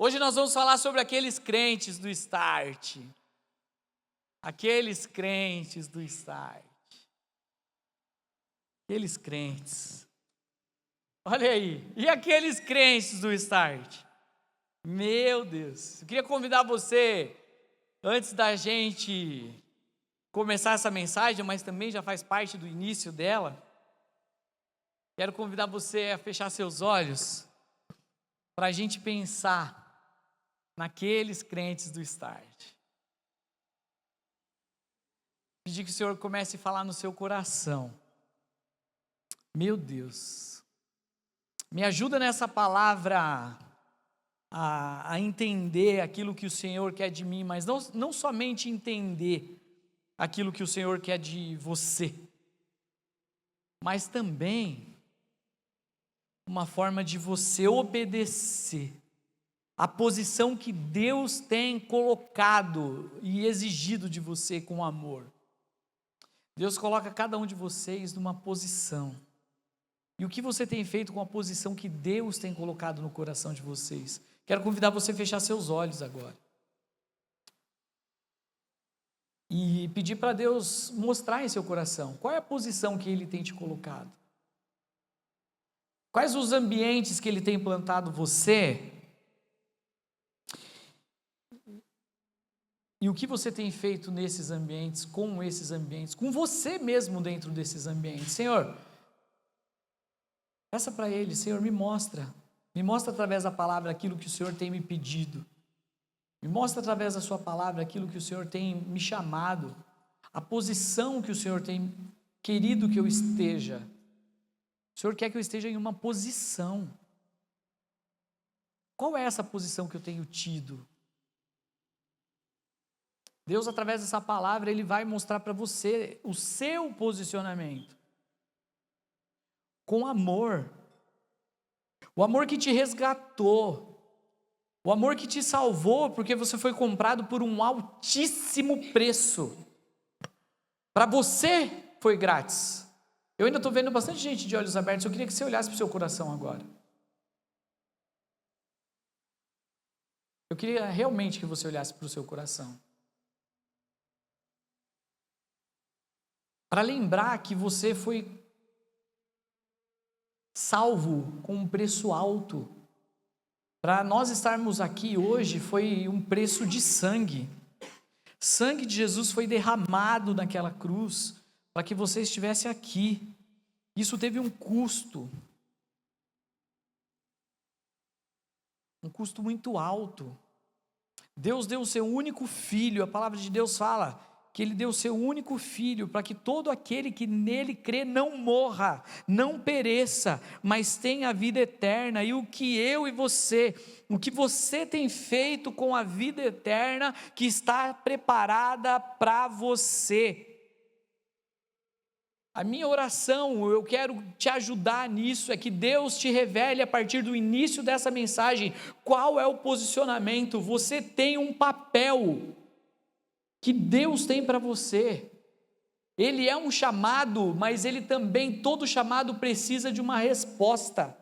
Hoje nós vamos falar sobre aqueles crentes do Start. Aqueles crentes do Start. Aqueles crentes. Olha aí. E aqueles crentes do Start? Meu Deus. Eu queria convidar você, antes da gente começar essa mensagem, mas também já faz parte do início dela. Quero convidar você a fechar seus olhos para a gente pensar naqueles crentes do Start. Pedir que o Senhor comece a falar no seu coração. Meu Deus, me ajuda nessa palavra a entender aquilo que o Senhor quer de mim, mas não somente entender aquilo que o Senhor quer de você, mas também uma forma de você obedecer a posição que Deus tem colocado e exigido de você com amor. Deus coloca cada um de vocês numa posição. E o que você tem feito com a posição que Deus tem colocado no coração de vocês? Quero convidar você a fechar seus olhos agora. E pedir para Deus mostrar em seu coração qual é a posição que Ele tem te colocado. Quais os ambientes que Ele tem plantado você? E o que você tem feito nesses ambientes, com você mesmo dentro desses ambientes? Senhor, peça para Ele, Senhor, me mostra através da palavra aquilo que o Senhor tem me pedido, me mostra através da sua palavra aquilo que o Senhor tem me chamado, a posição que o Senhor tem querido que eu esteja. O Senhor quer que eu esteja em uma posição. Qual é essa posição que eu tenho tido? Deus, através dessa palavra, Ele vai mostrar para você o seu posicionamento. Com amor. O amor que te resgatou. O amor que te salvou, porque você foi comprado por um altíssimo preço. Para você foi grátis. Eu ainda estou vendo bastante gente de olhos abertos. Eu queria que você olhasse para o seu coração agora. Eu queria realmente que você olhasse para o seu coração. Para lembrar que você foi salvo com um preço alto. Para nós estarmos aqui hoje foi um preço de sangue. Sangue de Jesus foi derramado naquela cruz para que você estivesse aqui. Isso teve um custo. Um custo muito alto. Deus deu o seu único filho. A palavra de Deus fala que Ele deu o seu único filho para que todo aquele que nele crê não morra, não pereça, mas tenha a vida eterna. E o que você tem feito com a vida eterna que está preparada para você? A minha oração, eu quero te ajudar nisso, é que Deus te revele a partir do início dessa mensagem qual é o posicionamento. Você tem um papel que Deus tem para você. Ele é um chamado, mas ele também, todo chamado precisa de uma resposta,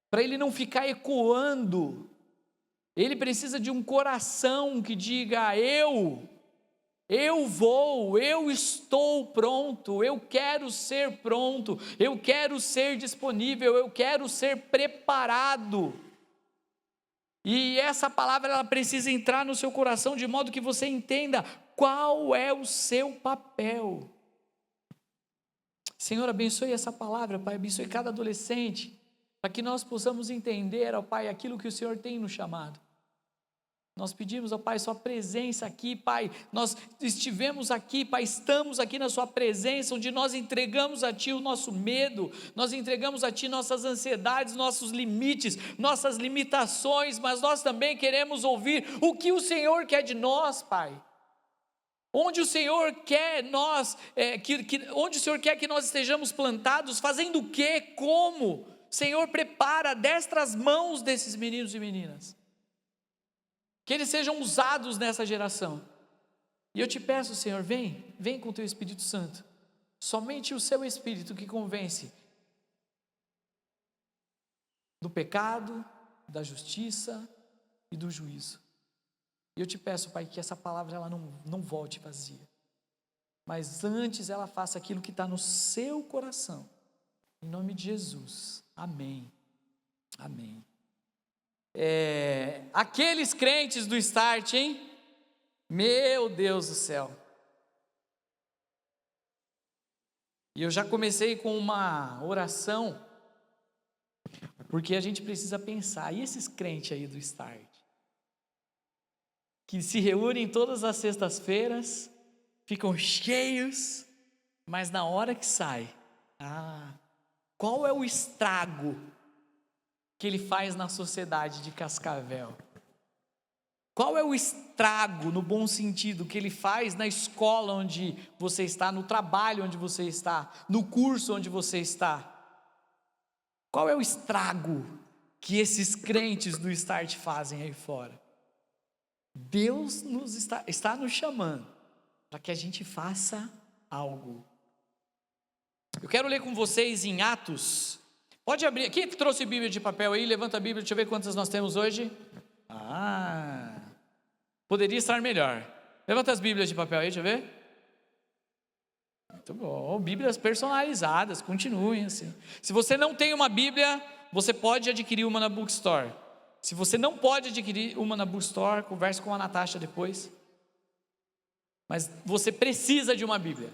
para ele não ficar ecoando. Ele precisa de um coração que diga: eu vou, eu estou pronto, eu quero ser pronto, eu quero ser disponível, eu quero ser preparado. E essa palavra ela precisa entrar no seu coração de modo que você entenda qual é o seu papel. Senhor, abençoe essa palavra, Pai, abençoe cada adolescente, para que nós possamos entender, ó Pai, aquilo que o Senhor tem nos chamado. Nós pedimos, ó Pai, sua presença aqui, Pai, nós estivemos aqui, Pai, estamos aqui na sua presença, onde nós entregamos a Ti o nosso medo, nós entregamos a Ti nossas ansiedades, nossos limites, nossas limitações, mas nós também queremos ouvir o que o Senhor quer de nós, Pai. Onde o Senhor quer onde o Senhor quer que nós estejamos plantados, fazendo o quê, como? Senhor, prepara, adestra as mãos desses meninos e meninas. Que eles sejam usados nessa geração. E eu te peço, Senhor, vem com o teu Espírito Santo. Somente o seu Espírito que convence do pecado, da justiça e do juízo. E eu te peço, Pai, que essa palavra ela não volte vazia, mas antes ela faça aquilo que está no seu coração. Em nome de Jesus. Amém. Amém. Aqueles crentes do Start, hein? Meu Deus do céu. E eu já comecei com uma oração, porque a gente precisa pensar, e esses crentes aí do Start? Que se reúnem todas as sextas-feiras, ficam cheios, mas na hora que sai, qual é o estrago que ele faz na sociedade de Cascavel? Qual é o estrago, no bom sentido, que ele faz na escola onde você está, no trabalho onde você está, no curso onde você está? Qual é o estrago que esses crentes do Start fazem aí fora? Deus está nos chamando para que a gente faça algo. Eu quero ler com vocês em Atos. Pode abrir. Quem trouxe Bíblia de papel aí? Levanta a Bíblia, deixa eu ver quantas nós temos hoje. Poderia estar melhor. Levanta as Bíblias de papel aí, deixa eu ver. Muito bom. Bíblias personalizadas, continuem assim. Se você não tem uma Bíblia, você pode adquirir uma na Bookstore. Se você não pode adquirir uma na Bookstore, converse com a Natasha depois. Mas você precisa de uma Bíblia.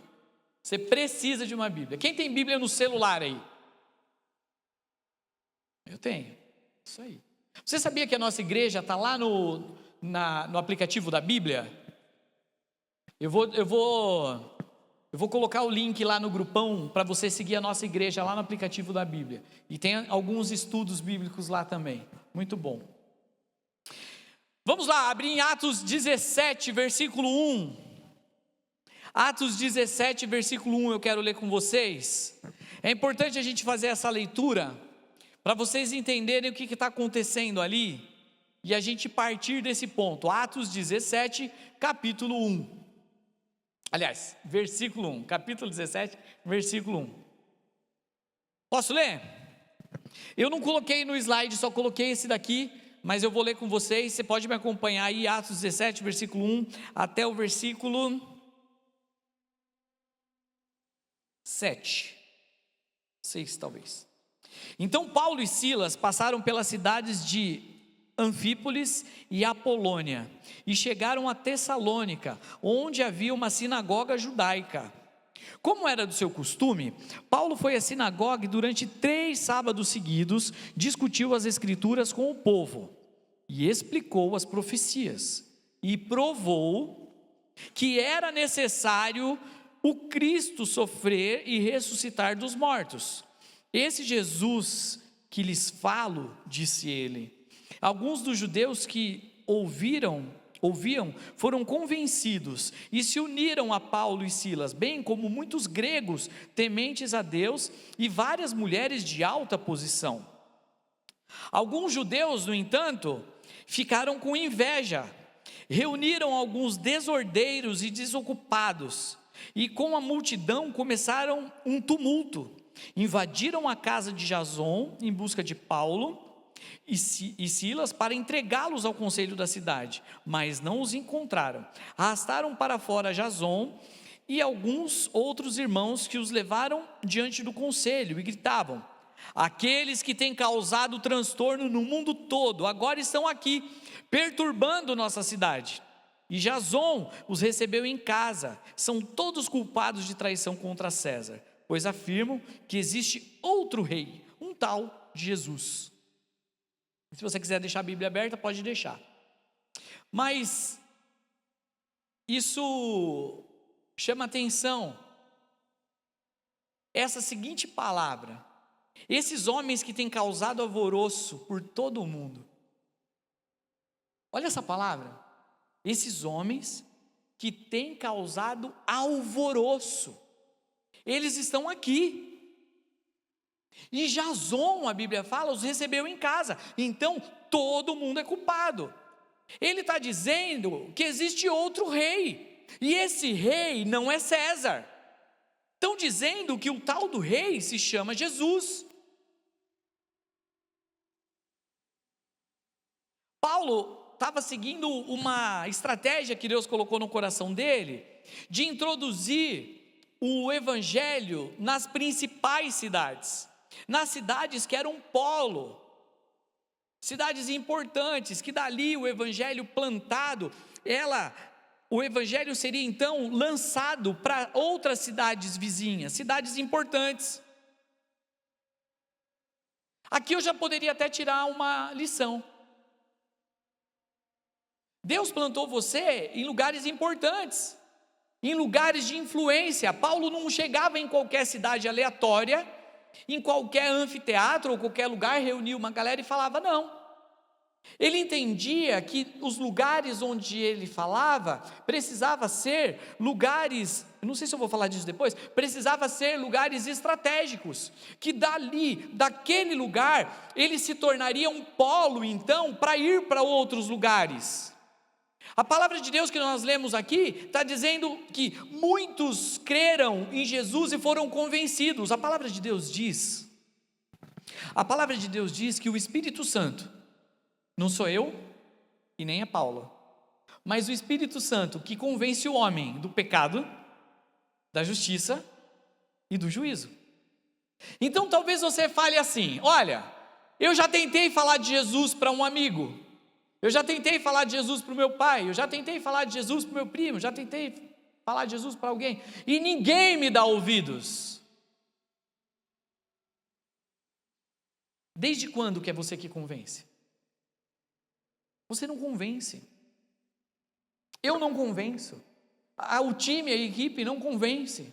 Você precisa de uma Bíblia. Quem tem Bíblia no celular aí? Eu tenho. Isso aí. Você sabia que a nossa igreja está lá no aplicativo da Bíblia? Eu vou colocar o link lá no grupão para você seguir a nossa igreja lá no aplicativo da Bíblia. E tem alguns estudos bíblicos lá também. Muito bom. Vamos lá, abrir em Atos 17, versículo 1. Atos 17, versículo 1, eu quero ler com vocês. É importante a gente fazer essa leitura para vocês entenderem o que está acontecendo ali e a gente partir desse ponto. Atos 17, capítulo 1. Aliás, versículo 1, capítulo 17, versículo 1. Posso ler? Eu não coloquei no slide, só coloquei esse daqui, mas eu vou ler com vocês. Você pode me acompanhar aí, Atos 17, versículo 1 até o versículo 7, 6 talvez. Então Paulo e Silas passaram pelas cidades de Anfípolis e Apolônia e chegaram a Tessalônica, onde havia uma sinagoga judaica. Como era do seu costume, Paulo foi à sinagoga e durante 3 sábados seguidos discutiu as escrituras com o povo e explicou as profecias e provou que era necessário o Cristo sofrer e ressuscitar dos mortos. Esse Jesus que lhes falo, disse ele. Alguns dos judeus que ouviam foram convencidos e se uniram a Paulo e Silas, bem como muitos gregos tementes a Deus e várias mulheres de alta posição. Alguns judeus, no entanto, ficaram com inveja, reuniram alguns desordeiros e desocupados e com a multidão começaram um tumulto. Invadiram a casa de Jason em busca de Paulo e Silas para entregá-los ao conselho da cidade, mas não os encontraram. Arrastaram para fora Jason e alguns outros irmãos que os levaram diante do conselho e gritavam: aqueles que têm causado transtorno no mundo todo agora estão aqui, perturbando nossa cidade. E Jason os recebeu em casa. São todos culpados de traição contra César, pois afirmam que existe outro rei, um tal de Jesus. Se você quiser deixar a Bíblia aberta, pode deixar. Mas isso chama atenção, essa seguinte palavra: esses homens que têm causado alvoroço por todo o mundo. Olha essa palavra, esses homens que têm causado alvoroço, eles estão aqui. E Jason, a Bíblia fala, os recebeu em casa. Então todo mundo é culpado. Ele está dizendo que existe outro rei, e esse rei não é César. Estão dizendo que o tal do rei se chama Jesus. Paulo estava seguindo uma estratégia que Deus colocou no coração dele, de introduzir o evangelho nas principais cidades, nas cidades que eram polo, cidades importantes, que dali o evangelho plantado, o evangelho seria então lançado para outras cidades vizinhas, cidades importantes. Aqui eu já poderia até tirar uma lição. Deus plantou você em lugares importantes, em lugares de influência. Paulo não chegava em qualquer cidade aleatória, em qualquer anfiteatro ou qualquer lugar, reunia uma galera e falava, não. Ele entendia que os lugares onde ele falava, precisava ser lugares, não sei se eu vou falar disso depois, precisava ser lugares estratégicos, que daquele lugar, ele se tornaria um polo então, para ir para outros lugares. A palavra de Deus que nós lemos aqui, está dizendo que muitos creram em Jesus e foram convencidos. A palavra de Deus diz que o Espírito Santo, não sou eu e nem é Paulo, mas o Espírito Santo que convence o homem do pecado, da justiça e do juízo. Então talvez você fale assim, olha, eu já tentei falar de Jesus para um amigo, eu já tentei falar de Jesus para o meu pai, eu já tentei falar de Jesus para o meu primo, já tentei falar de Jesus para alguém, e ninguém me dá ouvidos. Desde quando que é você que convence? Você não convence. Eu não convenço. O time, a equipe não convence.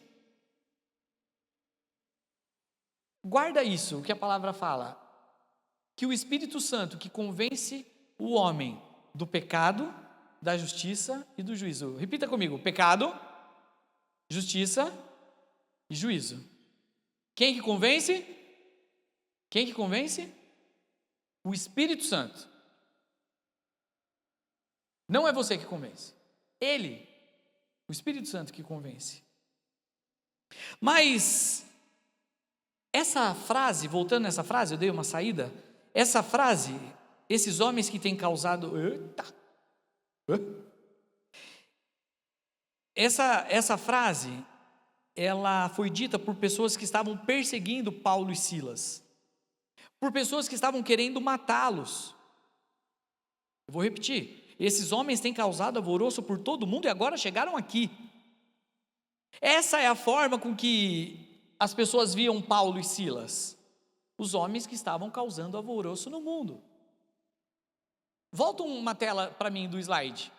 Guarda isso, o que a palavra fala. Que o Espírito Santo que convence o homem do pecado, da justiça e do juízo. Repita comigo: pecado, justiça e juízo. Quem que convence? Quem que convence? O Espírito Santo. Não é você que convence, Ele, o Espírito Santo que convence. Mas essa frase, voltando nessa frase, eu dei uma saída, essa frase, esses homens que têm causado, essa frase, ela foi dita por pessoas que estavam perseguindo Paulo e Silas, por pessoas que estavam querendo matá-los. Eu vou repetir. Esses homens têm causado alvoroço por todo mundo e agora chegaram aqui. Essa é a forma com que as pessoas viam Paulo e Silas. Os homens que estavam causando alvoroço no mundo. Volta uma tela para mim do slide.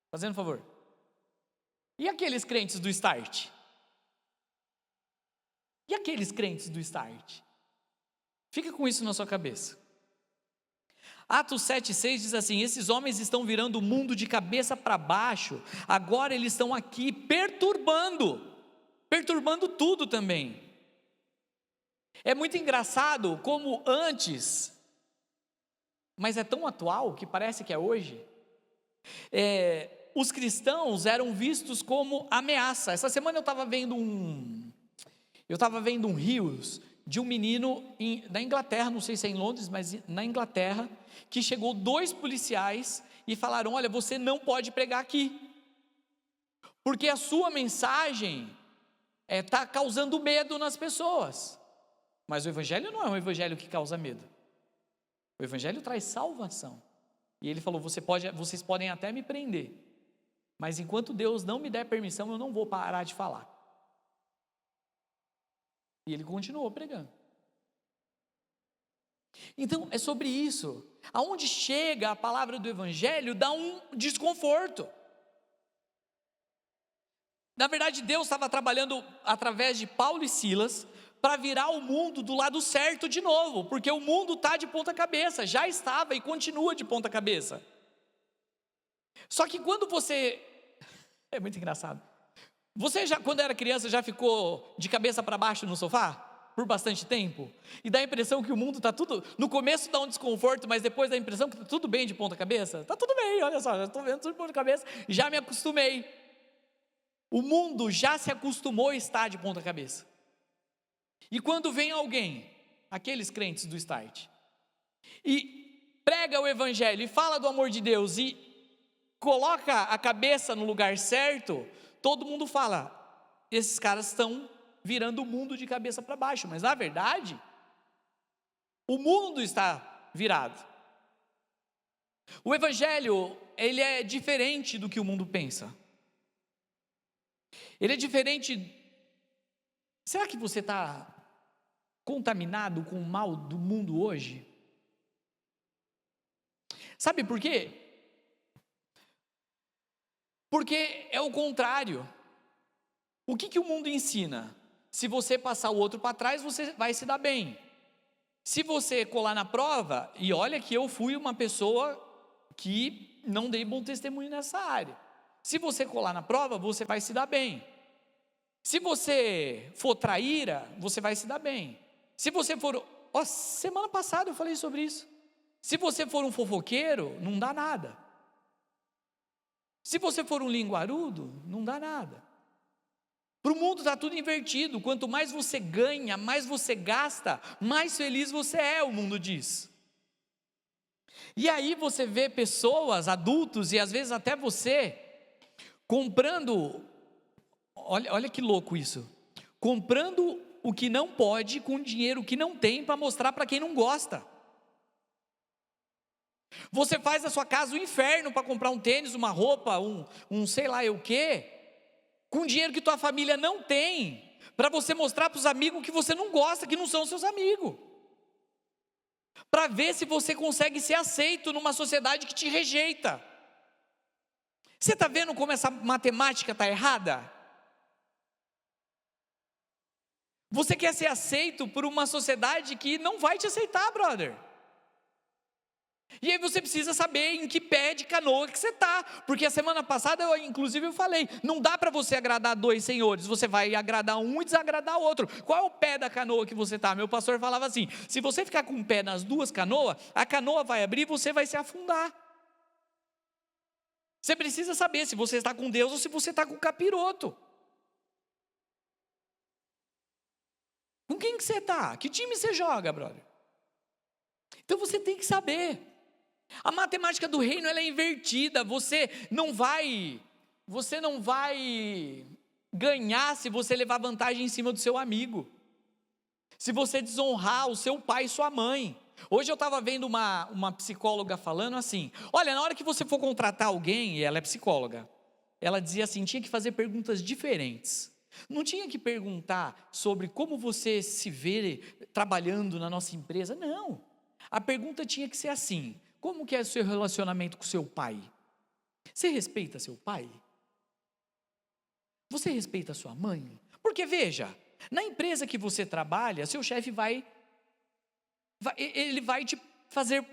Fazendo um favor. E aqueles crentes do Start? E aqueles crentes do Start? Fica com isso na sua cabeça. Atos 7,6 diz assim: esses homens estão virando o mundo de cabeça para baixo, agora eles estão aqui perturbando tudo também. É muito engraçado como antes, mas é tão atual que parece que é hoje, os cristãos eram vistos como ameaça. Essa semana eu estava vendo um rios de um menino na Inglaterra, não sei se é em Londres, mas na Inglaterra, que chegou 2 policiais e falaram: olha, você não pode pregar aqui, porque a sua mensagem está causando medo nas pessoas. Mas o evangelho não é um evangelho que causa medo, o evangelho traz salvação. E ele falou: vocês podem até me prender, mas enquanto Deus não me der permissão, eu não vou parar de falar. E ele continuou pregando. Então é sobre isso. Aonde chega a palavra do evangelho dá um desconforto. Na verdade, Deus estava trabalhando através de Paulo e Silas para virar o mundo do lado certo de novo, porque o mundo está de ponta cabeça, já estava e continua de ponta cabeça. Só que quando você, é muito engraçado, você já, quando era criança, já ficou de cabeça para baixo no sofá por bastante tempo? E dá a impressão que o mundo está tudo, no começo dá um desconforto, mas depois dá a impressão que está tudo bem de ponta cabeça? Está tudo bem, olha só, já estou vendo tudo de ponta cabeça, já me acostumei. O mundo já se acostumou a estar de ponta cabeça. E quando vem alguém, aqueles crentes do Start, e prega o evangelho e fala do amor de Deus e coloca a cabeça no lugar certo, todo mundo fala, esses caras estão virando o mundo de cabeça para baixo, mas na verdade, o mundo está virado. O evangelho, ele é diferente do que o mundo pensa. Ele é diferente. Será que você está contaminado com o mal do mundo hoje? Sabe por quê? Porque é o contrário. O que o mundo ensina? Se você passar o outro para trás, você vai se dar bem. Se você colar na prova, e olha que eu fui uma pessoa que não dei bom testemunho nessa área. Se você colar na prova, você vai se dar bem. Se você for traíra, você vai se dar bem. Se você for... semana passada eu falei sobre isso. Se você for um fofoqueiro, não dá nada. Se você for um linguarudo, não dá nada. Para o mundo está tudo invertido. Quanto mais você ganha, mais você gasta, mais feliz você é, o mundo diz. E aí você vê pessoas, adultos, e às vezes até você, comprando, olha que louco isso, comprando o que não pode com dinheiro que não tem para mostrar para quem não gosta. Você faz da sua casa um inferno para comprar um tênis, uma roupa, um sei lá o quê, com dinheiro que tua família não tem, para você mostrar para os amigos que você não gosta, que não são seus amigos, para ver se você consegue ser aceito numa sociedade que te rejeita. Você está vendo como essa matemática está errada? Você quer ser aceito por uma sociedade que não vai te aceitar, brother. E aí você precisa saber em que pé de canoa que você está, porque a semana passada eu falei, não dá para você agradar dois senhores, você vai agradar um e desagradar o outro. Qual é o pé da canoa que você está? Meu pastor falava assim, se você ficar com o pé nas duas canoas, a canoa vai abrir e você vai se afundar. Você precisa saber se você está com Deus ou se você está com o capiroto. Com quem que você está? Que time você joga, brother? Então você tem que saber. A matemática do reino ela é invertida. Você não vai ganhar se você levar vantagem em cima do seu amigo. Se você desonrar o seu pai e sua mãe. Hoje eu estava vendo uma psicóloga falando assim, olha, na hora que você for contratar alguém, e ela é psicóloga, ela dizia assim, tinha que fazer perguntas diferentes. Não tinha que perguntar sobre como você se vê trabalhando na nossa empresa, não. A pergunta tinha que ser assim, como que é o seu relacionamento com seu pai? Você respeita seu pai? Você respeita sua mãe? Porque veja, na empresa que você trabalha, seu chefe ele vai te fazer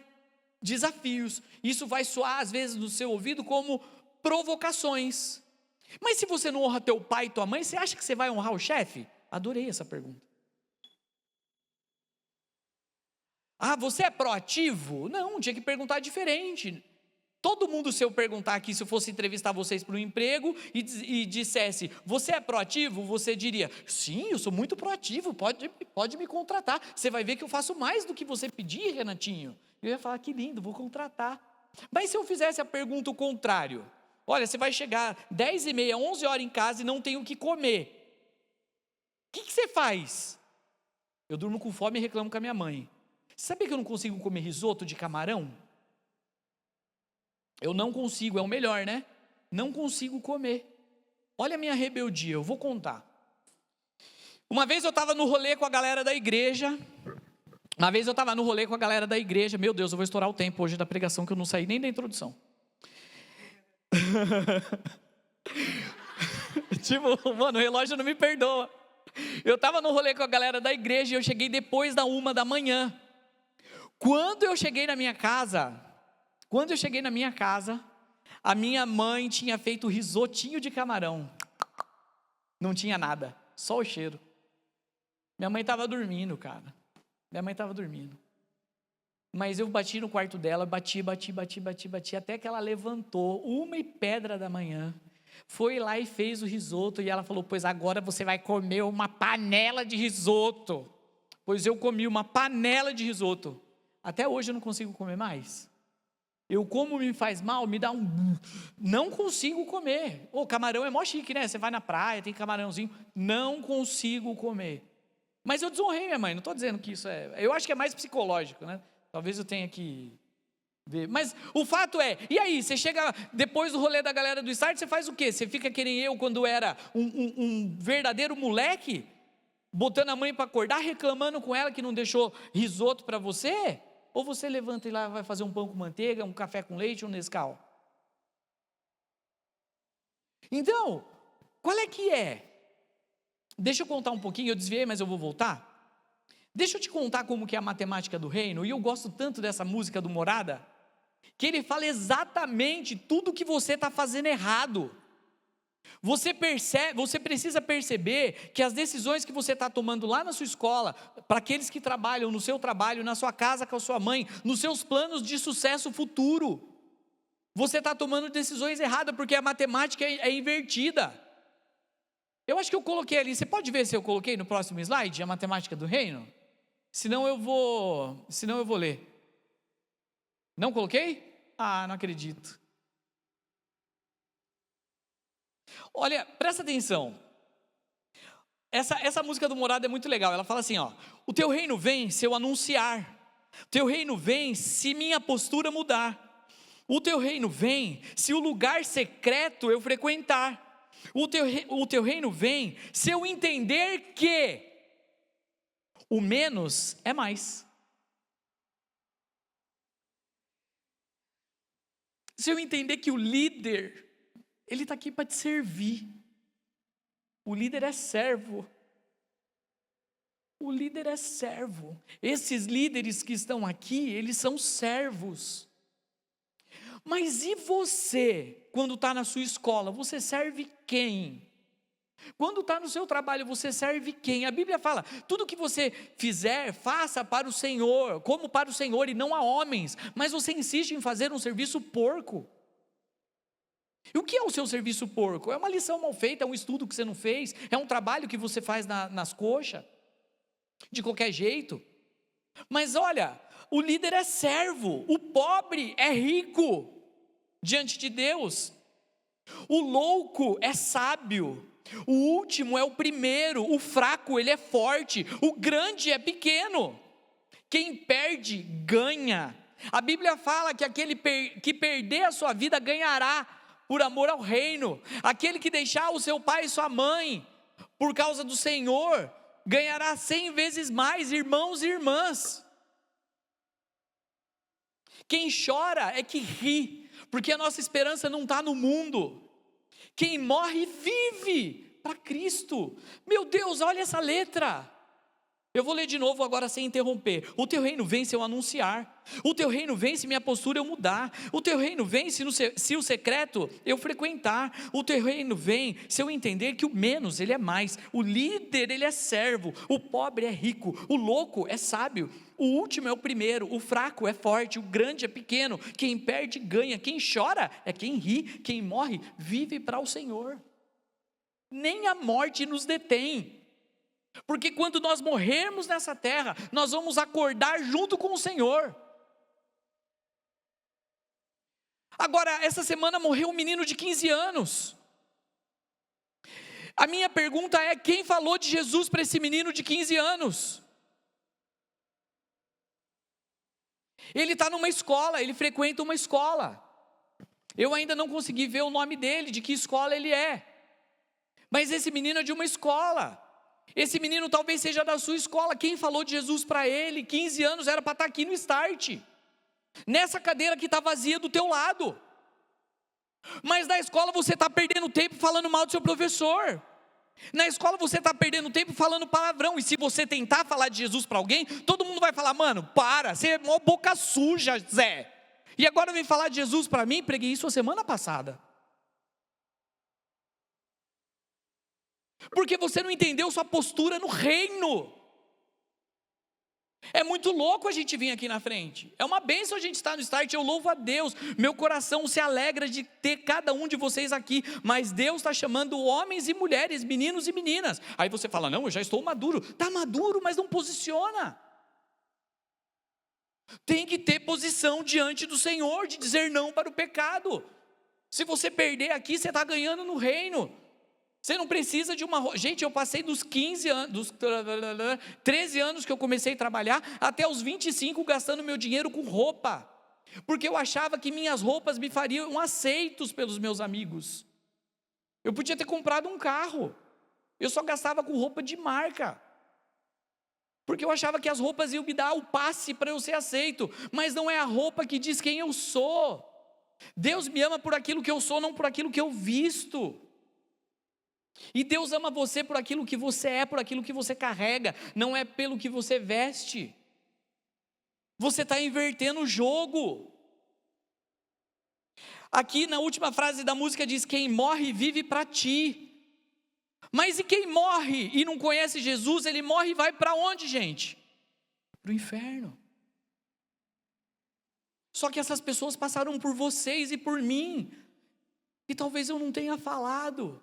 desafios, isso vai soar às vezes no seu ouvido como provocações, mas se você não honra teu pai e tua mãe, você acha que você vai honrar o chefe? Adorei essa pergunta. Você é proativo? Não, tinha que perguntar diferente. Todo mundo, se eu perguntar aqui, se eu fosse entrevistar vocês para um emprego e dissesse, você é proativo? Você diria, sim, eu sou muito proativo, pode me contratar. Você vai ver que eu faço mais do que você pedir, Renatinho. Eu ia falar, que lindo, vou contratar. Mas se eu fizesse a pergunta o contrário, olha, você vai chegar 10h30, 11 horas em casa e não tem o que comer. O que você faz? Eu durmo com fome e reclamo com a minha mãe. Sabe que eu não consigo comer risoto de camarão? Eu não consigo, é o melhor, né? Não consigo comer. Olha a minha rebeldia, eu vou contar. Uma vez eu estava no rolê com a galera da igreja. Meu Deus, eu vou estourar o tempo hoje da pregação, que eu não saí nem da introdução. Mano, o relógio não me perdoa. Eu estava no rolê com a galera da igreja e eu cheguei depois da 1h. Quando eu cheguei na minha casa, a minha mãe tinha feito risotinho de camarão. Não tinha nada, só o cheiro. Minha mãe estava dormindo, cara. Mas eu bati no quarto dela, bati, até que ela levantou, 1h foi lá e fez o risoto, e ela falou, pois agora você vai comer uma panela de risoto. Pois eu comi uma panela de risoto. até hoje eu não consigo comer mais. Eu como me faz mal, me dá um... Não consigo comer. O camarão é mó chique, né? Você vai na praia, tem camarãozinho. Não consigo comer. Mas eu desonrei minha mãe, não estou dizendo que isso é... Eu acho que é mais psicológico, né? Talvez eu tenha que ver. Mas o fato é, e aí, você chega depois do rolê da galera do Start, você faz o quê? Você fica que nem eu quando era um verdadeiro moleque? Botando a mãe para acordar, reclamando com ela que não deixou risoto para você? Ou você levanta e lá vai fazer um pão com manteiga, um café com leite, um Nescau? Então, qual é que é? Deixa eu contar um pouquinho, eu desviei, mas eu vou voltar. Deixa eu te contar como que é a matemática do reino, e eu gosto tanto dessa música do Morada, que ele fala exatamente tudo que você está fazendo errado. Você precisa perceber que as decisões que você está tomando lá na sua escola, para aqueles que trabalham no seu trabalho, na sua casa com a sua mãe, nos seus planos de sucesso futuro, você está tomando decisões erradas, porque a matemática é invertida. Eu acho que eu coloquei ali, você pode ver se eu coloquei no próximo slide, a matemática do reino? Senão eu vou ler. Não coloquei? Ah, não acredito. Olha, presta atenção, essa música do Morada é muito legal, ela fala assim, ó: o teu reino vem se eu anunciar, o teu reino vem se minha postura mudar, o teu reino vem se o lugar secreto eu frequentar, o teu reino vem se eu entender que o menos é mais, se eu entender que o líder, ele está aqui para te servir. O líder é servo. O líder é servo. Esses líderes que estão aqui, eles são servos. Mas e você, quando está na sua escola, você serve quem? Quando está no seu trabalho, você serve quem? A Bíblia fala, tudo que você fizer, faça para o Senhor, como para o Senhor e não a homens. Mas você insiste em fazer um serviço porco. E o que é o seu serviço porco? É uma lição mal feita, é um estudo que você não fez, é um trabalho que você faz nas coxas, de qualquer jeito. Mas olha, o líder é servo, o pobre é rico diante de Deus, o louco é sábio, o último é o primeiro, o fraco ele é forte, o grande é pequeno, quem perde ganha. A Bíblia fala que aquele que perder a sua vida ganhará por amor ao reino. Aquele que deixar o seu pai e sua mãe por causa do Senhor ganhará 100 vezes mais, irmãos e irmãs. Quem chora é que ri, porque a nossa esperança não está no mundo. Quem morre vive para Cristo. Meu Deus, olha essa letra. Eu vou ler de novo agora sem interromper. O teu reino vem se eu anunciar, o teu reino vem se minha postura eu mudar, o teu reino vem se o secreto eu frequentar, o teu reino vem se eu entender que o menos ele é mais, o líder ele é servo, o pobre é rico, o louco é sábio, o último é o primeiro, o fraco é forte, o grande é pequeno, quem perde ganha, quem chora é quem ri, quem morre vive para o Senhor. Nem a morte nos detém. Porque quando nós morrermos nessa terra, nós vamos acordar junto com o Senhor. Agora, essa semana morreu um menino de 15 anos. A minha pergunta é: quem falou de Jesus para esse menino de 15 anos? Ele está numa escola, ele frequenta uma escola. Eu ainda não consegui ver o nome dele, de que escola ele é. Mas esse menino é de uma escola. Esse menino talvez seja da sua escola. Quem falou de Jesus para ele, 15 anos, era para estar aqui no Start, nessa cadeira que está vazia do teu lado. Mas na escola você está perdendo tempo falando mal do seu professor. Na escola você está perdendo tempo falando palavrão. E se você tentar falar de Jesus para alguém, todo mundo vai falar: mano, para, você é mó boca suja, Zé. E agora vem falar de Jesus para mim? Preguei isso a semana passada. Porque você não entendeu sua postura no reino. É muito louco a gente vir aqui na frente. É uma bênção a gente estar no Start. Eu louvo a Deus. Meu coração se alegra de ter cada um de vocês aqui. Mas Deus está chamando homens e mulheres, meninos e meninas. Aí você fala: não, eu já estou maduro. Está maduro, mas não posiciona. Tem que ter posição diante do Senhor, de dizer não para o pecado. Se você perder aqui, você está ganhando no reino. Você não precisa de uma... Gente, eu passei dos 15 anos, dos 13 anos que eu comecei a trabalhar, até os 25 gastando meu dinheiro com roupa. Porque eu achava que minhas roupas me fariam aceitos pelos meus amigos. Eu podia ter comprado um carro. Eu só gastava com roupa de marca. Porque eu achava que as roupas iam me dar o passe para eu ser aceito. Mas não é a roupa que diz quem eu sou. Deus me ama por aquilo que eu sou, não por aquilo que eu visto. E Deus ama você por aquilo que você é, por aquilo que você carrega, não é pelo que você veste. Você está invertendo o jogo. Aqui na última frase da música diz: quem morre vive para ti. Mas e quem morre e não conhece Jesus, ele morre e vai para onde, gente? Para o inferno. Só que essas pessoas passaram por vocês e por mim, e talvez eu não tenha falado.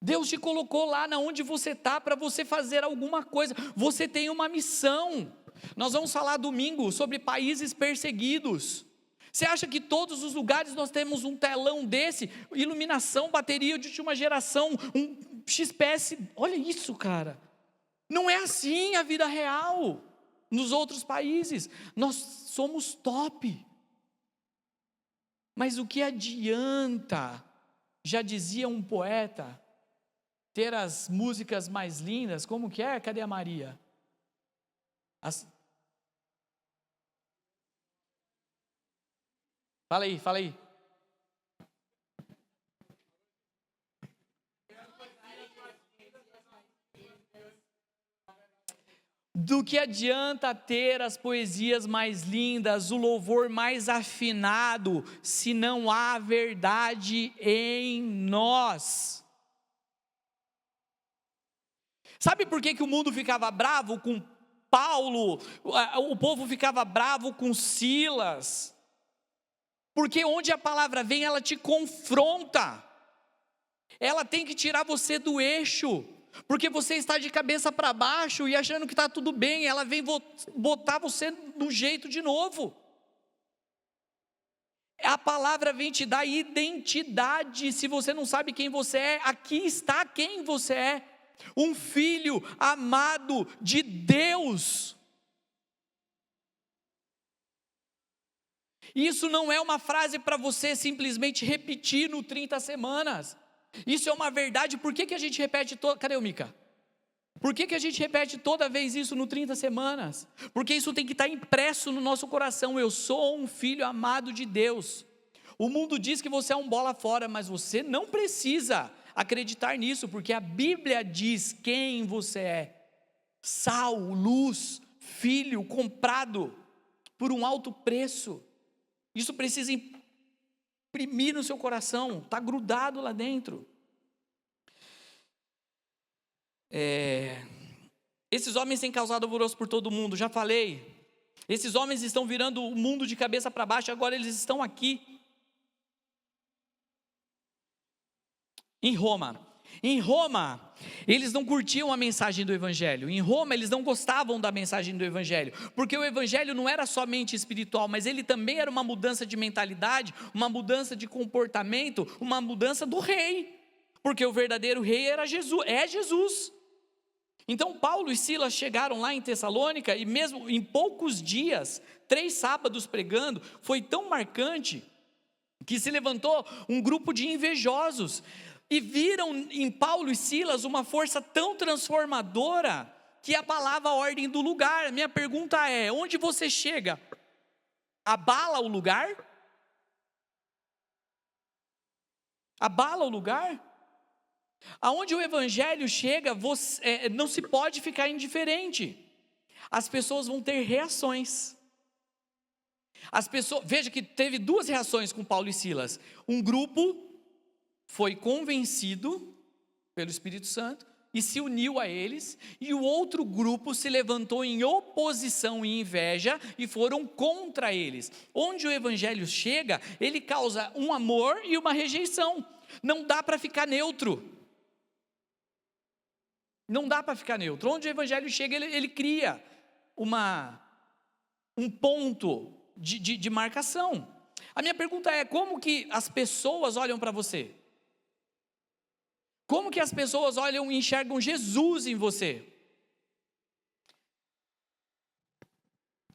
Deus te colocou lá na onde você está para você fazer alguma coisa. Você tem uma missão. Nós vamos falar domingo sobre países perseguidos. Você acha que todos os lugares nós temos um telão desse? Iluminação, bateria de última geração, um XPS. Olha isso, cara. Não é assim a vida real nos outros países. Nós somos top. Mas o que adianta, já dizia um poeta, ter as músicas mais lindas? Como que é? Cadê a Maria? Fala aí, fala aí. Do que adianta ter as poesias mais lindas, o louvor mais afinado, se não há verdade em nós? Sabe por que o mundo ficava bravo com Paulo? O povo ficava bravo com Silas? Porque onde a palavra vem, ela te confronta. Ela tem que tirar você do eixo. Porque você está de cabeça para baixo e achando que está tudo bem. Ela vem botar você no jeito de novo. A palavra vem te dar identidade. Se você não sabe quem você é, aqui está quem você é. Um filho amado de Deus. Isso não é uma frase para você simplesmente repetir no 30 semanas. Isso é uma verdade. Por que a gente repete Cadê o Mica? Por que a gente repete toda vez isso no 30 semanas? Porque isso tem que estar impresso no nosso coração. Eu sou um filho amado de Deus. O mundo diz que você é um bola fora, mas você não precisa acreditar nisso, porque a Bíblia diz quem você é: sal, luz, filho comprado por um alto preço. Isso precisa imprimir no seu coração, está grudado lá dentro. Esses homens têm causado alvoroço por todo mundo, já falei. Esses homens estão virando o mundo de cabeça para baixo, agora eles estão aqui. Em Roma, eles não curtiam a mensagem do Evangelho. Em Roma, eles não gostavam da mensagem do Evangelho, porque o Evangelho não era somente espiritual, mas ele também era uma mudança de mentalidade, uma mudança de comportamento, uma mudança do rei, porque o verdadeiro rei era Jesus, é Jesus. Então Paulo e Silas chegaram lá em Tessalônica, e mesmo em poucos dias, 3 sábados pregando, foi tão marcante, que se levantou um grupo de invejosos, e viram em Paulo e Silas uma força tão transformadora, que abalava a ordem do lugar. Minha pergunta é: onde você chega, abala o lugar? Abala o lugar? Aonde o Evangelho chega, não se pode ficar indiferente. As pessoas vão ter reações. Veja que teve 2 reações com Paulo e Silas. Um grupo foi convencido pelo Espírito Santo e se uniu a eles, e o outro grupo se levantou em oposição e inveja e foram contra eles. Onde o Evangelho chega, ele causa um amor e uma rejeição. Não dá para ficar neutro. Não dá para ficar neutro. Onde o Evangelho chega, ele cria. um ponto de marcação. A minha pergunta é: como que as pessoas olham para você? Como que as pessoas olham e enxergam Jesus em você?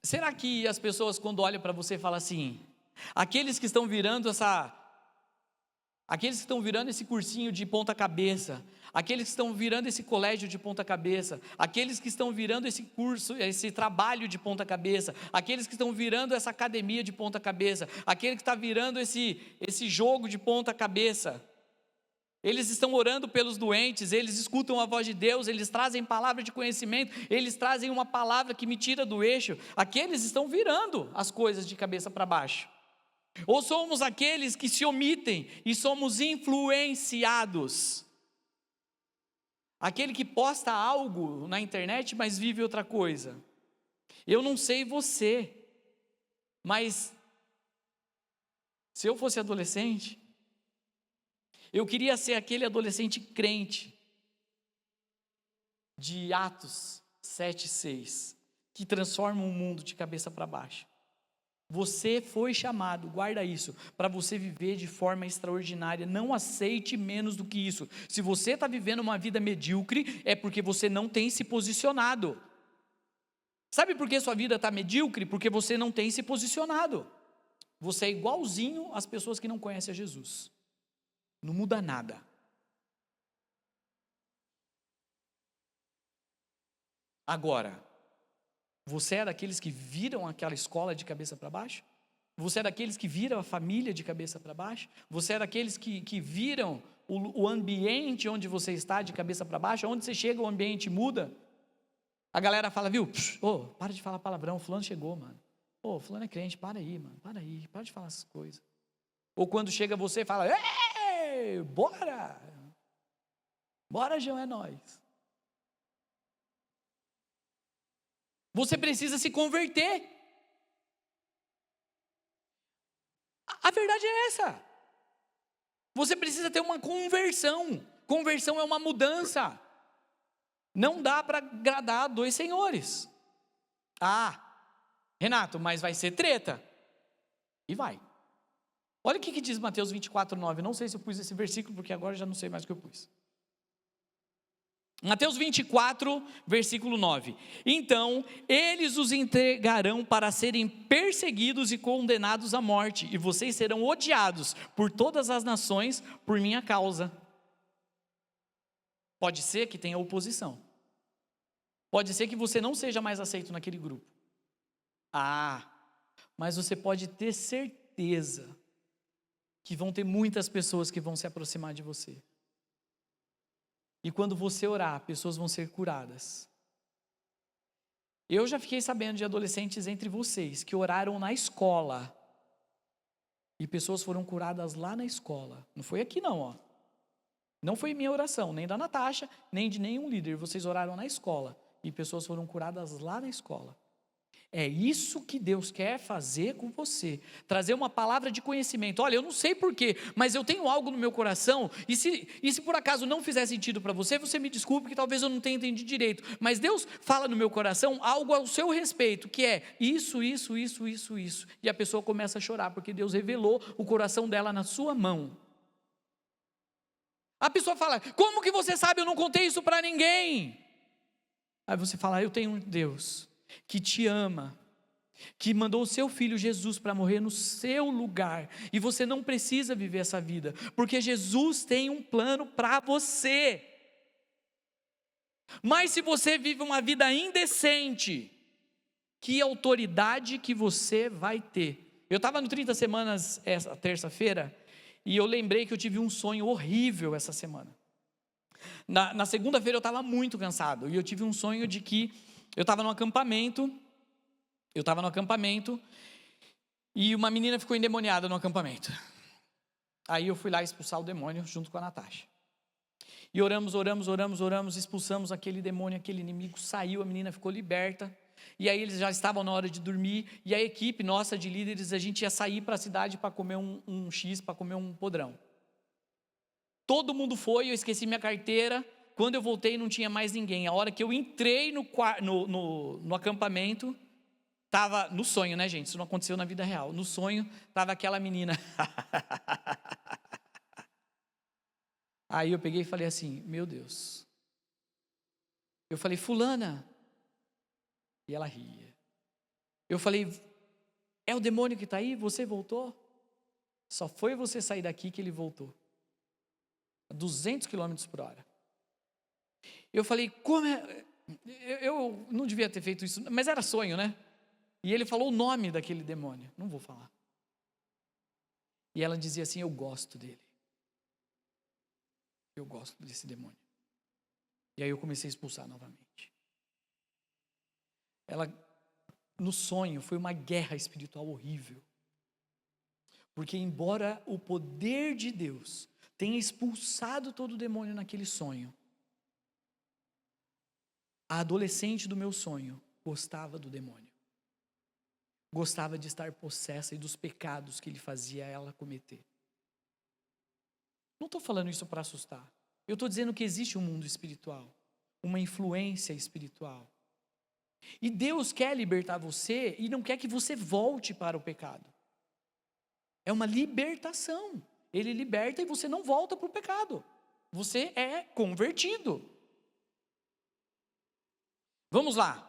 Será que as pessoas, quando olham para você, falam assim: aqueles que estão virando esse cursinho de ponta cabeça, aqueles que estão virando esse colégio de ponta cabeça, aqueles que estão virando esse curso, esse trabalho de ponta cabeça, aqueles que estão virando essa academia de ponta cabeça, aquele que está virando esse jogo de ponta cabeça, eles estão orando pelos doentes, eles escutam a voz de Deus, eles trazem palavra de conhecimento, eles trazem uma palavra que me tira do eixo, aqueles estão virando as coisas de cabeça para baixo. Ou somos aqueles que se omitem e somos influenciados? Aquele que posta algo na internet, mas vive outra coisa. Eu não sei você, mas se eu fosse adolescente, eu queria ser aquele adolescente crente de Atos 7:6, que transforma o mundo de cabeça para baixo. Você foi chamado, guarda isso, para você viver de forma extraordinária. Não aceite menos do que isso. Se você está vivendo uma vida medíocre, é porque você não tem se posicionado. Sabe por que sua vida está medíocre? Porque você não tem se posicionado. Você é igualzinho às pessoas que não conhecem a Jesus. Não muda nada. Agora, você é daqueles que viram aquela escola de cabeça para baixo? Você é daqueles que viram a família de cabeça para baixo? Você é daqueles que viram o ambiente onde você está de cabeça para baixo? Onde você chega, o ambiente muda? A galera fala, viu? Para de falar palavrão, fulano chegou, mano. Fulano é crente, para aí, mano, para de falar essas coisas. Ou quando chega você, fala, ei, bora! Bora, João, é nóis. Você precisa se converter. A verdade é essa. Você precisa ter uma conversão. Conversão é uma mudança. Não dá para agradar dois senhores. Renato, mas vai ser treta. E vai. Olha o que diz Mateus 24:9. Não sei se eu pus esse versículo, porque agora já não sei mais o que eu pus. Mateus 24, versículo 9. Então, eles os entregarão para serem perseguidos e condenados à morte, e vocês serão odiados por todas as nações por minha causa. Pode ser que tenha oposição. Pode ser que você não seja mais aceito naquele grupo. Mas você pode ter certeza que vão ter muitas pessoas que vão se aproximar de você. E quando você orar, pessoas vão ser curadas. Eu já fiquei sabendo de adolescentes entre vocês que oraram na escola. E pessoas foram curadas lá na escola. Não foi aqui não, Não foi minha oração, nem da Natasha, nem de nenhum líder. Vocês oraram na escola. E pessoas foram curadas lá na escola. É isso que Deus quer fazer com você, trazer uma palavra de conhecimento. Olha, eu não sei porquê, mas eu tenho algo no meu coração, e se por acaso não fizer sentido para você, você me desculpe que talvez eu não tenha entendido direito, mas Deus fala no meu coração algo ao seu respeito, que é isso, e a pessoa começa a chorar, porque Deus revelou o coração dela na sua mão. A pessoa fala, como que você sabe, eu não contei isso para ninguém? Aí você fala, eu tenho um Deus que te ama, que mandou o seu filho Jesus para morrer no seu lugar, e você não precisa viver essa vida, porque Jesus tem um plano para você. Mas se você vive uma vida indecente, que autoridade que você vai ter? Eu estava no 30 Semanas essa terça-feira, e eu lembrei que eu tive um sonho horrível essa semana. Na segunda-feira eu estava muito cansado, e eu tive um sonho de que eu estava no acampamento, e uma menina ficou endemoniada no acampamento. Aí eu fui lá expulsar o demônio junto com a Natasha. E oramos, expulsamos aquele demônio, aquele inimigo saiu, a menina ficou liberta. E aí eles já estavam na hora de dormir, e a equipe nossa de líderes, a gente ia sair para a cidade para comer um X, para comer um podrão. Todo mundo foi, eu esqueci minha carteira, Quando eu voltei não tinha mais ninguém. A hora que eu entrei no acampamento, estava no sonho, né, gente? Isso não aconteceu na vida real. No sonho, estava aquela menina. Aí eu peguei e falei assim, meu Deus. Eu falei, fulana. E ela ria. Eu falei, é o demônio que está aí? Você voltou? Só foi você sair daqui que ele voltou. A 200 km por hora. Eu falei, como é? Eu não devia ter feito isso, mas era sonho, né? E ele falou o nome daquele demônio. Não vou falar. E ela dizia assim, eu gosto dele. Eu gosto desse demônio. E aí eu comecei a expulsar novamente. Ela, no sonho, foi uma guerra espiritual horrível. Porque embora o poder de Deus tenha expulsado todo o demônio naquele sonho, a adolescente do meu sonho gostava do demônio. Gostava de estar possessa e dos pecados que ele fazia ela cometer. Não estou falando isso para assustar. Eu estou dizendo que existe um mundo espiritual, uma influência espiritual. E Deus quer libertar você e não quer que você volte para o pecado. É uma libertação. Ele liberta e você não volta para o pecado. Você é convertido. Vamos lá,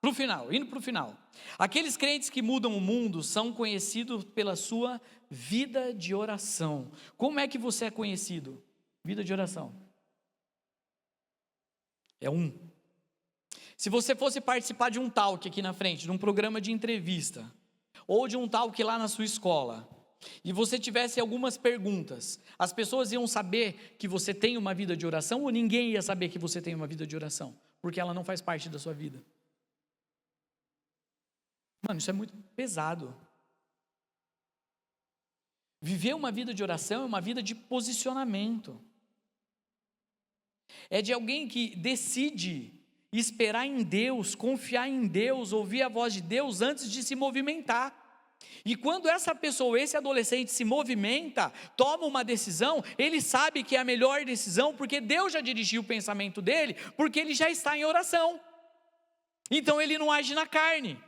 para o final, indo para o final. Aqueles crentes que mudam o mundo são conhecidos pela sua vida de oração. Como é que você é conhecido? Vida de oração. É um. Se você fosse participar de um talk aqui na frente, de um programa de entrevista, ou de um talk lá na sua escola, e você tivesse algumas perguntas, as pessoas iam saber que você tem uma vida de oração ou ninguém ia saber que você tem uma vida de oração? Porque ela não faz parte da sua vida. Mano, isso é muito pesado. Viver uma vida de oração é uma vida de posicionamento. É de alguém que decide esperar em Deus, confiar em Deus, ouvir a voz de Deus antes de se movimentar. E quando essa pessoa, esse adolescente se movimenta, toma uma decisão, ele sabe que é a melhor decisão, porque Deus já dirigiu o pensamento dele, porque ele já está em oração. Então ele não age na carne.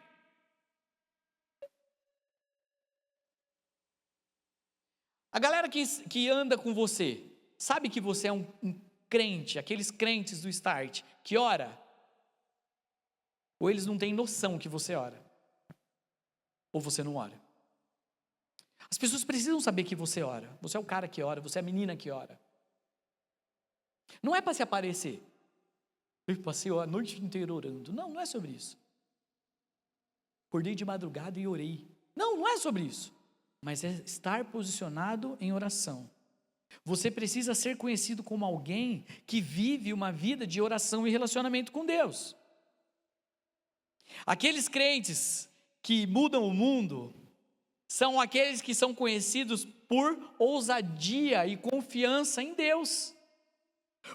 A galera que anda com você, sabe que você é um crente, aqueles crentes do Start, que ora? Ou eles não têm noção que você ora? Ou você não ora? As pessoas precisam saber que você ora. Você é o cara que ora, você é a menina que ora. Não é para se aparecer. Eu passei a noite inteira orando. Não, não é sobre isso. Acordei de madrugada e orei. Não, não é sobre isso. Mas é estar posicionado em oração. Você precisa ser conhecido como alguém que vive uma vida de oração e relacionamento com Deus. Aqueles crentes que mudam o mundo são aqueles que são conhecidos por ousadia e confiança em Deus.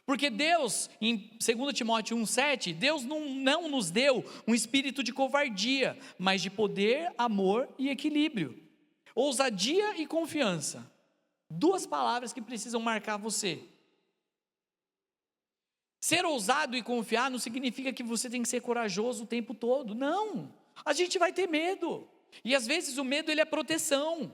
Porque Deus, em 2 Timóteo 1,7, Deus não nos deu um espírito de covardia, mas de poder, amor e equilíbrio. Ousadia e confiança. Duas palavras que precisam marcar você. Ser ousado e confiar não significa que você tem que ser corajoso o tempo todo. Não, a gente vai ter medo. E às vezes o medo ele é proteção.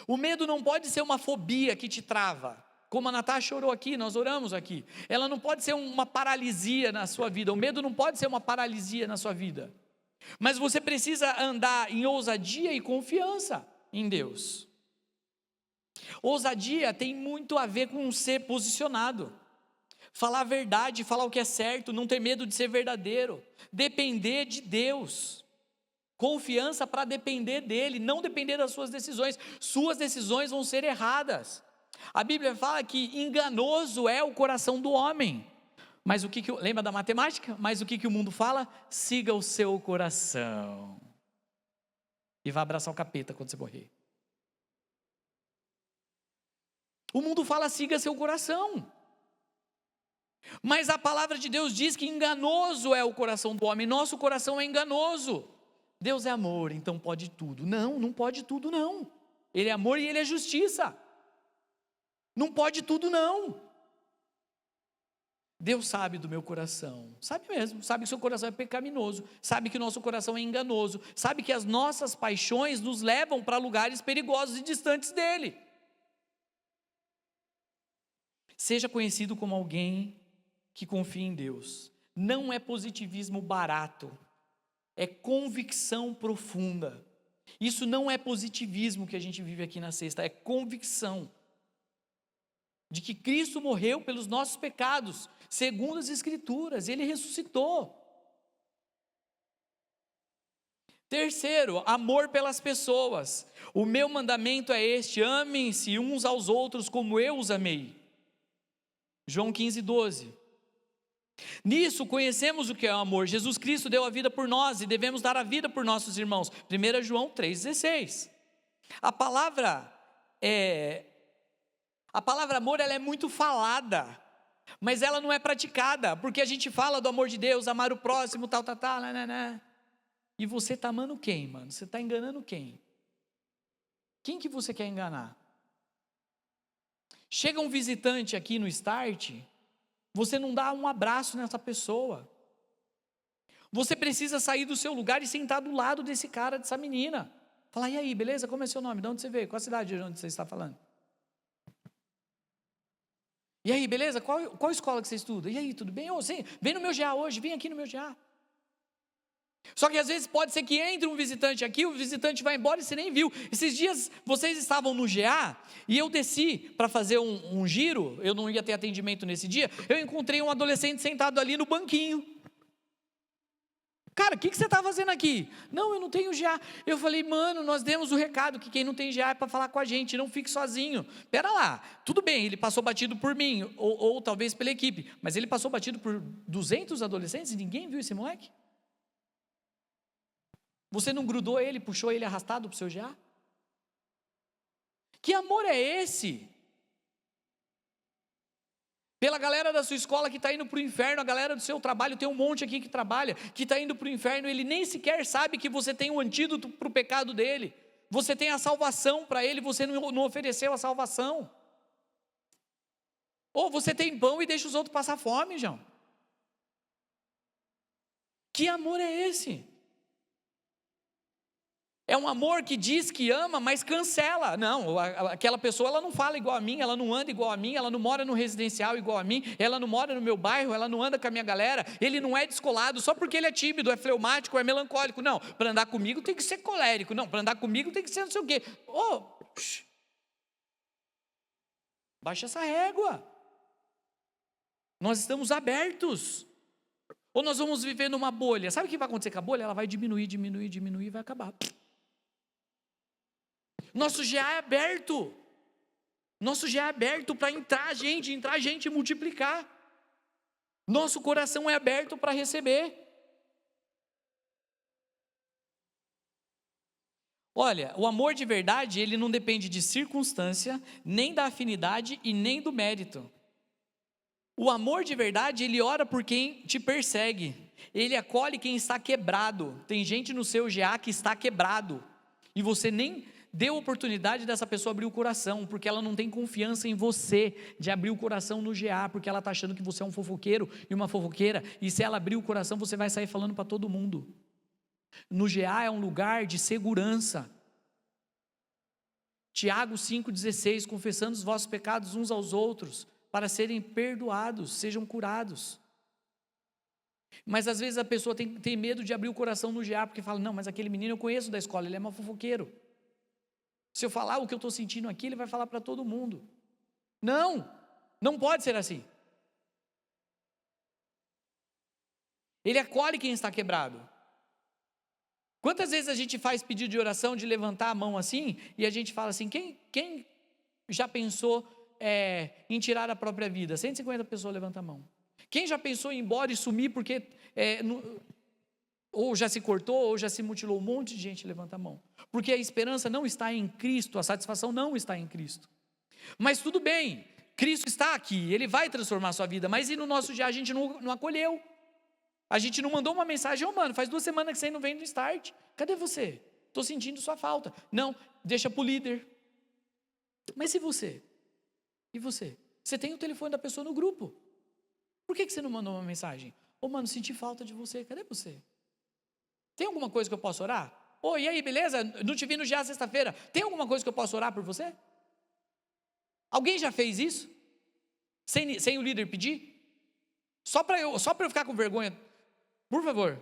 O medo não pode ser uma fobia que te trava. Como a Natasha orou aqui, nós oramos aqui. Ela não pode ser uma paralisia na sua vida. O medo não pode ser uma paralisia na sua vida. Mas você precisa andar em ousadia e confiança em Deus. Ousadia tem muito a ver com ser posicionado. Falar a verdade, falar o que é certo, não ter medo de ser verdadeiro. Depender de Deus. Confiança para depender dele, não depender das suas decisões. Suas decisões vão ser erradas. A Bíblia fala que enganoso é o coração do homem. Mas lembra da matemática? Mas o que o mundo fala? Siga o seu coração. E vai abraçar o capeta quando você morrer. O mundo fala, siga seu coração. Mas a palavra de Deus diz que enganoso é o coração do homem. Nosso coração é enganoso. Deus é amor, então pode tudo. Não, não pode tudo não. Ele é amor e ele é justiça. Não pode tudo não. Deus sabe do meu coração, sabe mesmo, sabe que o seu coração é pecaminoso, sabe que o nosso coração é enganoso, sabe que as nossas paixões nos levam para lugares perigosos e distantes dele. Seja conhecido como alguém que confia em Deus. Não é positivismo barato, é convicção profunda. Isso não é positivismo que a gente vive aqui na sexta, é convicção de que Cristo morreu pelos nossos pecados, segundo as Escrituras, Ele ressuscitou. Terceiro, amor pelas pessoas. O meu mandamento é este: amem-se uns aos outros como eu os amei. João 15:12. Nisso conhecemos o que é o amor. Jesus Cristo deu a vida por nós e devemos dar a vida por nossos irmãos. 1 João 3,16. A palavra amor, ela é muito falada, mas ela não é praticada, porque a gente fala do amor de Deus, amar o próximo, tal, né. E você está amando quem, mano? Você está enganando quem? Quem que você quer enganar? Chega um visitante aqui no Start, você não dá um abraço nessa pessoa. Você precisa sair do seu lugar e sentar do lado desse cara, dessa menina. Falar: e aí, beleza? Como é seu nome? De onde você veio? Qual a cidade de onde você está falando? E aí, beleza? Qual escola que você estuda? E aí, tudo bem? Vem no meu GA hoje, vem aqui no meu GA. Só que às vezes pode ser que entre um visitante aqui, o visitante vai embora e você nem viu. Esses dias vocês estavam no GA e eu desci para fazer um giro, eu não ia ter atendimento nesse dia, eu encontrei um adolescente sentado ali no banquinho. Cara, o que você está fazendo aqui? Não, eu não tenho GA. Eu falei: mano, nós demos o recado que quem não tem GA é para falar com a gente, não fique sozinho. Pera lá, tudo bem, ele passou batido por mim, ou talvez pela equipe, mas ele passou batido por 200 adolescentes e ninguém viu esse moleque? Você não grudou ele, puxou ele arrastado para o seu GA? Que amor é esse? Pela galera da sua escola que está indo para o inferno, a galera do seu trabalho, tem um monte aqui que trabalha, que está indo para o inferno, ele nem sequer sabe que você tem um antídoto para o pecado dele, você tem a salvação para ele, você não ofereceu a salvação. Ou você tem pão e deixa os outros passar fome, João. Que amor é esse? É um amor que diz que ama, mas cancela. Não, aquela pessoa, ela não fala igual a mim, ela não anda igual a mim, ela não mora no residencial igual a mim, ela não mora no meu bairro, ela não anda com a minha galera, ele não é descolado só porque ele é tímido, é fleumático, é melancólico. Não, para andar comigo tem que ser colérico. Não, para andar comigo tem que ser não sei o quê. Baixa essa régua. Nós estamos abertos. Ou nós vamos viver numa bolha. Sabe o que vai acontecer com a bolha? Ela vai diminuir e vai acabar. Nosso GA é aberto. Nosso GA é aberto para entrar gente e multiplicar. Nosso coração é aberto para receber. Olha, o amor de verdade, ele não depende de circunstância, nem da afinidade e nem do mérito. O amor de verdade, ele ora por quem te persegue. Ele acolhe quem está quebrado. Tem gente no seu GA que está quebrado. E você nem deu oportunidade dessa pessoa abrir o coração, porque ela não tem confiança em você, de abrir o coração no GA, porque ela está achando que você é um fofoqueiro e uma fofoqueira, e se ela abrir o coração, você vai sair falando para todo mundo. No GA é um lugar de segurança. Tiago 5,16, confessando os vossos pecados uns aos outros, para serem perdoados, sejam curados. Mas às vezes a pessoa tem medo de abrir o coração no GA, porque fala: não, mas aquele menino eu conheço da escola, ele é um fofoqueiro. Se eu falar o que eu estou sentindo aqui, ele vai falar para todo mundo. Não pode ser assim. Ele acolhe quem está quebrado. Quantas vezes a gente faz pedido de oração, de levantar a mão assim, e a gente fala assim: quem já pensou em tirar a própria vida? 150 pessoas levantam a mão. Quem já pensou em ir embora e sumir porque ou já se cortou, ou já se mutilou? Um monte de gente levanta a mão. Porque a esperança não está em Cristo, a satisfação não está em Cristo. Mas tudo bem, Cristo está aqui, Ele vai transformar a sua vida, mas e no nosso dia a gente não acolheu? A gente não mandou uma mensagem: mano, faz 2 semanas que você não vem no Start, cadê você? Estou sentindo sua falta. Não, deixa para o líder. Mas e você? E você? Você tem o telefone da pessoa no grupo. Por que você não mandou uma mensagem? Ô mano, senti falta de você, cadê você? Tem alguma coisa que eu possa orar? Ô, e aí, beleza? Não te vi no GA sexta-feira. Tem alguma coisa que eu possa orar por você? Alguém já fez isso? Sem o líder pedir? Só para eu ficar com vergonha, por favor.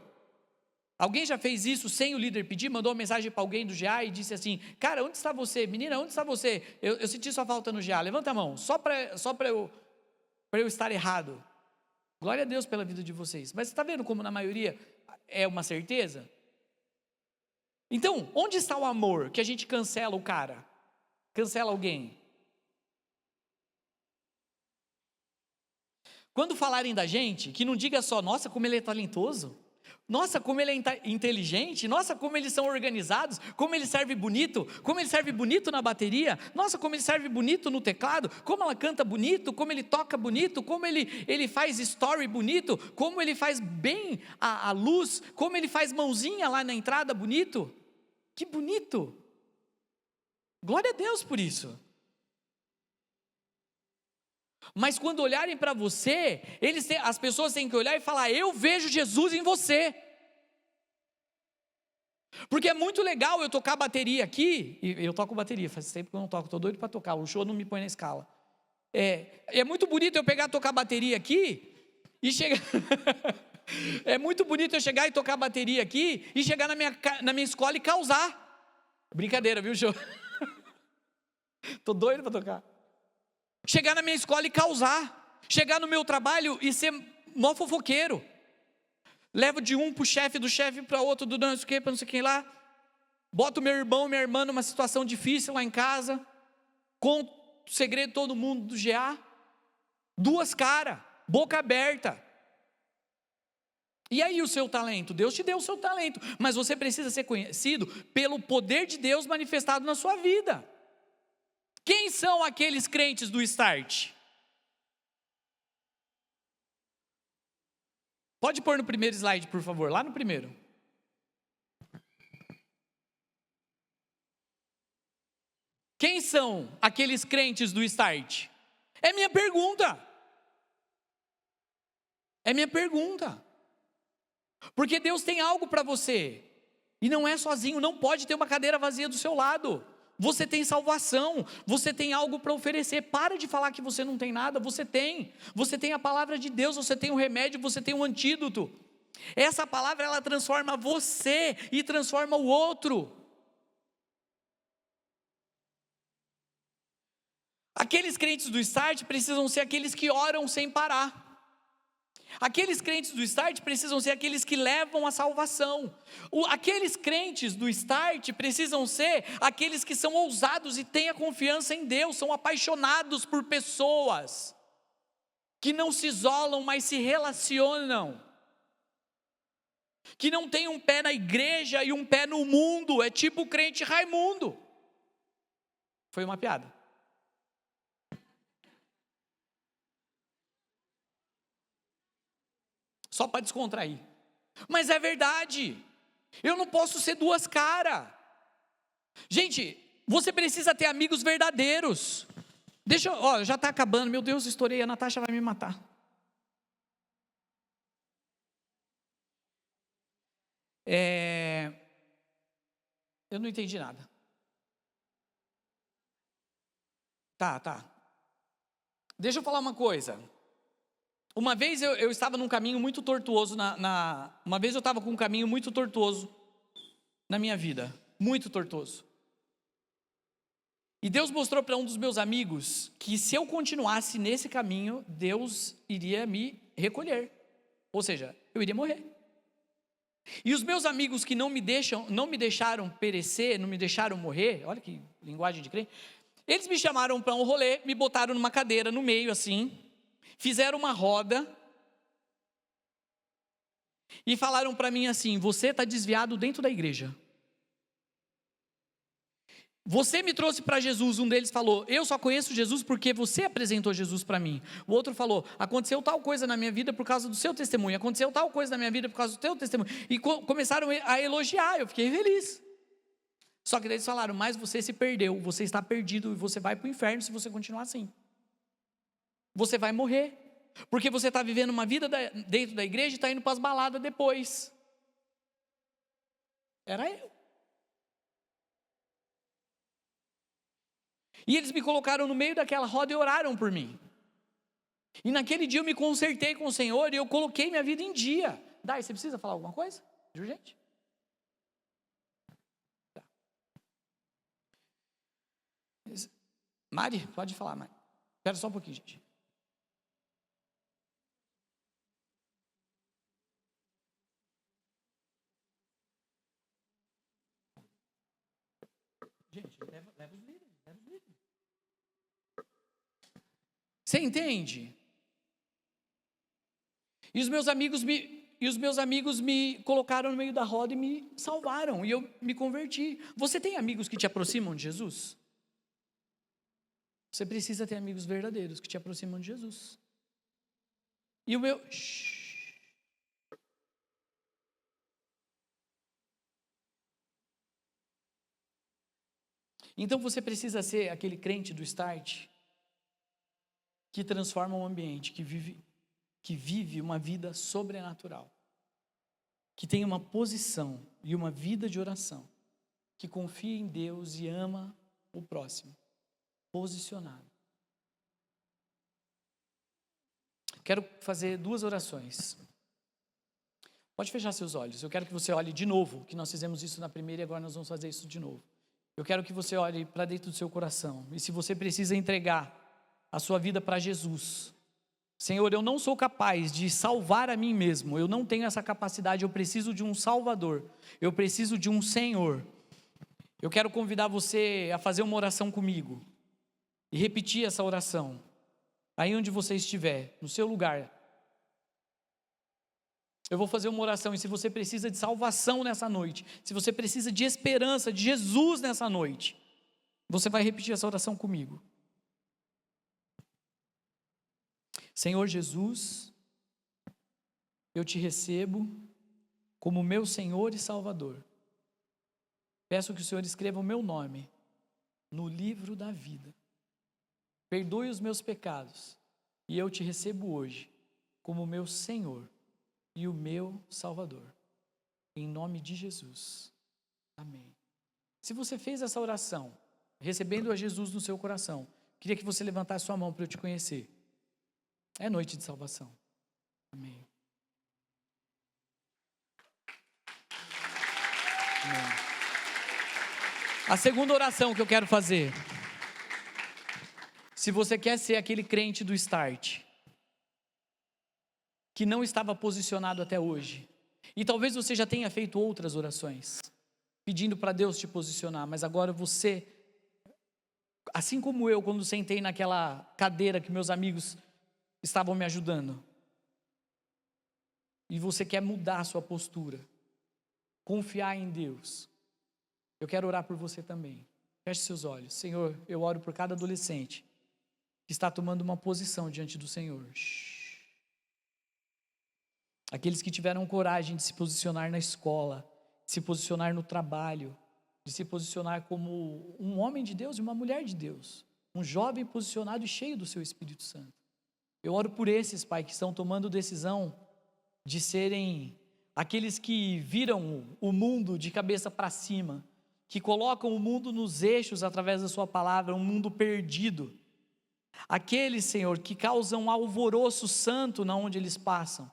Alguém já fez isso sem o líder pedir? Mandou uma mensagem para alguém do GA e disse assim: cara, onde está você? Menina, onde está você? Eu senti sua falta no GA. Levanta a mão, só para eu estar errado. Glória a Deus pela vida de vocês. Mas você está vendo como na maioria é uma certeza? Então, onde está o amor que a gente cancela o cara? Cancela alguém? Quando falarem da gente, que não diga só, nossa, como ele é talentoso. Nossa, como ele é inteligente. Nossa, como eles são organizados. Como ele serve bonito. Como ele serve bonito na bateria. Nossa, como ele serve bonito no teclado. Como ela canta bonito. Como ele toca bonito. Como ele faz story bonito. Como ele faz bem a luz. Como ele faz mãozinha lá na entrada bonito. Que bonito. Glória a Deus por isso. Mas quando olharem para você, as pessoas têm que olhar e falar: eu vejo Jesus em você. Porque é muito legal eu tocar bateria aqui, e eu toco bateria, faz tempo que eu não toco, estou doido para tocar, o show não me põe na escala. É muito bonito eu tocar bateria aqui, e chegar... é muito bonito eu chegar e tocar bateria aqui, e chegar na minha escola e causar. Brincadeira, viu, show? Estou doido para tocar. Chegar na minha escola e causar. Chegar no meu trabalho e ser mó fofoqueiro. Levo de um para o chefe, do chefe para outro, do não sei o que, para não sei quem lá. Boto meu irmão, minha irmã numa situação difícil lá em casa. Conto o segredo de todo mundo do GA. Duas caras, boca aberta. E aí o seu talento? Deus te deu o seu talento. Mas você precisa ser conhecido pelo poder de Deus manifestado na sua vida. Quem são aqueles crentes do Start? Pode pôr no primeiro slide, por favor, lá no primeiro. Quem são aqueles crentes do Start? É minha pergunta. É minha pergunta. Porque Deus tem algo para você. E não é sozinho, não pode ter uma cadeira vazia do seu lado. Você tem salvação, você tem algo para oferecer. Para de falar que você não tem nada, você tem. Você tem a palavra de Deus, você tem um remédio, você tem um antídoto. Essa palavra, ela transforma você e transforma o outro. Aqueles crentes do Start precisam ser aqueles que oram sem parar. Aqueles crentes do Start precisam ser aqueles que levam a salvação. Aqueles crentes do Start precisam ser aqueles que são ousados e têm a confiança em Deus, são apaixonados por pessoas, que não se isolam, mas se relacionam, que não tem um pé na igreja e um pé no mundo, é tipo o crente Raimundo. Foi uma piada. Só para descontrair. Mas é verdade. Eu não posso ser duas caras. Gente, você precisa ter amigos verdadeiros. Já está acabando. Meu Deus, estourei. A Natasha vai me matar. Eu não entendi nada. Tá. Deixa eu falar uma coisa. Uma vez eu estava num caminho muito tortuoso, uma vez eu estava com um caminho muito tortuoso na minha vida, muito tortuoso. E Deus mostrou para um dos meus amigos que se eu continuasse nesse caminho, Deus iria me recolher. Ou seja, eu iria morrer. E os meus amigos que não me deixaram perecer, não me deixaram morrer, olha que linguagem de crente, eles me chamaram para um rolê, me botaram numa cadeira no meio assim, fizeram uma roda e falaram para mim assim: você está desviado dentro da igreja. Você me trouxe para Jesus. Um deles falou: eu só conheço Jesus porque você apresentou Jesus para mim. O outro falou: aconteceu tal coisa na minha vida por causa do seu testemunho. Aconteceu tal coisa na minha vida por causa do teu testemunho. E começaram a elogiar, eu fiquei feliz. Só que eles falaram: mas você se perdeu, você está perdido e você vai para o inferno se você continuar assim. Você vai morrer. Porque você está vivendo uma vida dentro da igreja e está indo para as baladas depois. Era eu. E eles me colocaram no meio daquela roda e oraram por mim. E naquele dia eu me consertei com o Senhor e eu coloquei minha vida em dia. Dai, você precisa falar alguma coisa? De urgente? Tá. Mari, pode falar, Mari. Espera só um pouquinho, gente. Gente, leva os líderes. Você entende? E os meus amigos me colocaram no meio da roda e me salvaram, e eu me converti. Você tem amigos que te aproximam de Jesus? Você precisa ter amigos verdadeiros que te aproximam de Jesus. E o meu... Então você precisa ser aquele crente do start que transforma um ambiente, que vive uma vida sobrenatural, que tem uma posição e uma vida de oração, que confia em Deus e ama o próximo, posicionado. Quero fazer 2 orações. Pode fechar seus olhos. Eu quero que você olhe de novo, que nós fizemos isso na primeira e agora nós vamos fazer isso de novo. Eu quero que você olhe para dentro do seu coração. E se você precisa entregar a sua vida para Jesus, Senhor, eu não sou capaz de salvar a mim mesmo, eu não tenho essa capacidade, eu preciso de um Salvador, eu preciso de um Senhor. Eu quero convidar você a fazer uma oração comigo e repetir essa oração, aí onde você estiver, no seu lugar. Eu vou fazer uma oração, e se você precisa de salvação nessa noite, se você precisa de esperança, de Jesus nessa noite, você vai repetir essa oração comigo. Senhor Jesus, eu te recebo como meu Senhor e Salvador. Peço que o Senhor escreva o meu nome no livro da vida. Perdoe os meus pecados e eu te recebo hoje como meu Senhor e o meu Salvador. Em nome de Jesus. Amém. Se você fez essa oração, recebendo a Jesus no seu coração, queria que você levantasse sua mão para eu te conhecer. É noite de salvação. Amém. Amém. A segunda oração que eu quero fazer. Se você quer ser aquele crente do start, que não estava posicionado até hoje, e talvez você já tenha feito outras orações, pedindo para Deus te posicionar, mas agora você, assim como eu, quando sentei naquela cadeira que meus amigos estavam me ajudando, e você quer mudar a sua postura, confiar em Deus, eu quero orar por você também. Feche seus olhos. Senhor, eu oro por cada adolescente que está tomando uma posição diante do Senhor. Aqueles que tiveram coragem de se posicionar na escola, de se posicionar no trabalho, de se posicionar como um homem de Deus e uma mulher de Deus, um jovem posicionado e cheio do seu Espírito Santo. Eu oro por esses, Pai, que estão tomando decisão de serem aqueles que viram o mundo de cabeça para cima, que colocam o mundo nos eixos através da sua palavra, um mundo perdido. Aqueles, Senhor, que causam alvoroço santo na onde eles passam.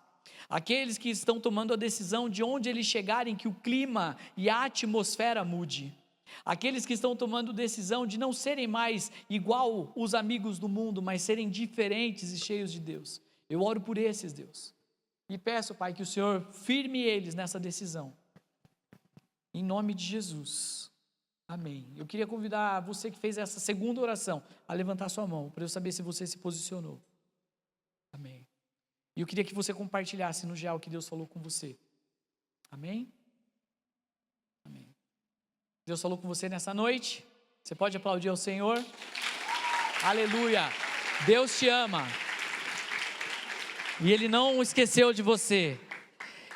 Aqueles que estão tomando a decisão de onde eles chegarem, que o clima e a atmosfera mude. Aqueles que estão tomando decisão de não serem mais igual os amigos do mundo, mas serem diferentes e cheios de Deus. Eu oro por esses, Deus. E peço, Pai, que o Senhor firme eles nessa decisão. Em nome de Jesus. Amém. Eu queria convidar você que fez essa segunda oração a levantar sua mão, para eu saber se você se posicionou. Amém. E eu queria que você compartilhasse no GEA o que Deus falou com você. Amém? Amém. Deus falou com você nessa noite? Você pode aplaudir ao Senhor? Aleluia! Deus te ama. E Ele não esqueceu de você.